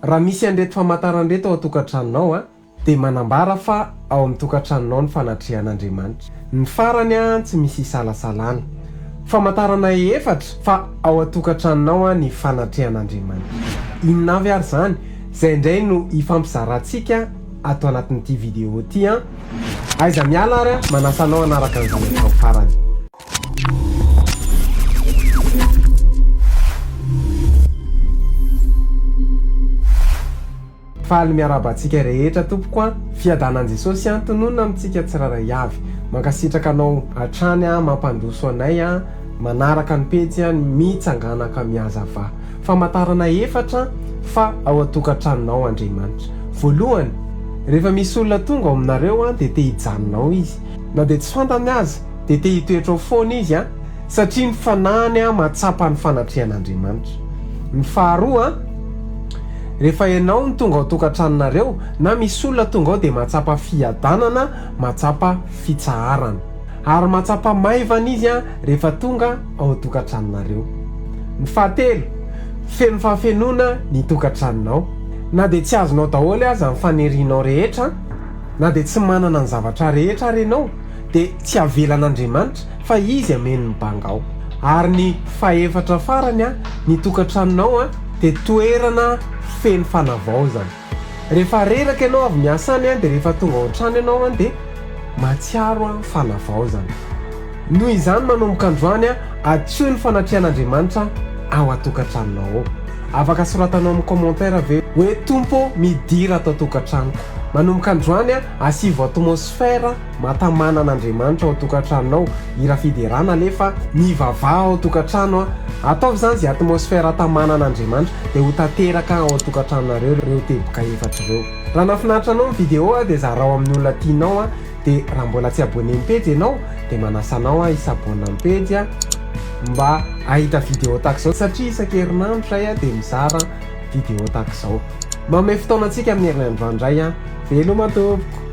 raha misy andreto famataranreto ao antokatranonao dia manambara fa ao amin'ny tokatranonao ny fanatrehan'Andriamanitra. Ny farany tsy misy isalasalana. Famatarana efatra fa ao antokatranonao ny fanatrehan'Andriamanitra. Inona avy ary zany? Zay indray no ifampizarantsika ato anatin'ity vidéo ity aiza miala ary manasanao hanaraka an'izany ao farany. Faly miarabantsika rehetra tompoko fiadanan Jesosy antonona amintsika tsiraray avy. Mankasitraka anao hatrany mampandoso anay manaraka ny Pejy Mitsangana ka Mihazava. Famatarana efatra fa ao antokatranonao Andriamanitra. Voalohany, rehefa misy olona tonga ao aminareo dia te hijanonao izy. Na dia tsy fantany aza dia te hitoetra ao foana izy satria ny fanahany matsapa ny fanatrehan'Andriamanitra. Ny faharoa, rehefa ianao ny tonga ao tokatranonareo na misy olona tonga ao dia matsapa fiadanana, matsapa fitsaharana, ary matsapa maivana izy rehefa tonga ao tokatranonareo. Ny fahatelo, feno fahafenona ny tokatranonao. Na dia tsy azonao daholo aza ny fanerinao rehetra, na dia tsy manana ny zavatra rehetra renao, dia tsy avelan'Andriamanitra fa izy ameny mibanga ao. Ary ny faefatra farany ny tokatranonao dia toerana feno fanavaozana. Rehefa reraka ianao avy miasa any dia rehefa tonga ao an-trano ianao dia matsiaro fanavaozana. Noho izany manomboka androany atio ny fanatrehan'Andriamanitra ao antokatranonao. Afaka soratanao amin'ny commentaire ve hoe Tompo Midira atao tokatranoko. Manomboka androany asivo atmosfera matamanan'Andriamanitra ao tokatranonao. Ira fiderana lefa mivavah ao tokatrano ataovy zany zay atmosfera tamanan'Andriamanitra dia ho tanteraka ao tokatranonareo reo teboka efatra reo. Raha nafinaritra anao ny vidéo dia zarao amin'ny olona tianao dia raha mbola tsy abonné amin'ny Pejy ianao dia manasanao isabonna amin'ny Pejy mba ahita vidéo tahak'izao satria isan-kerinandro zay dia mizara vidéo tahak'izao. Manome fotoana antsika amin'ny herinandro andray veloma tompoko.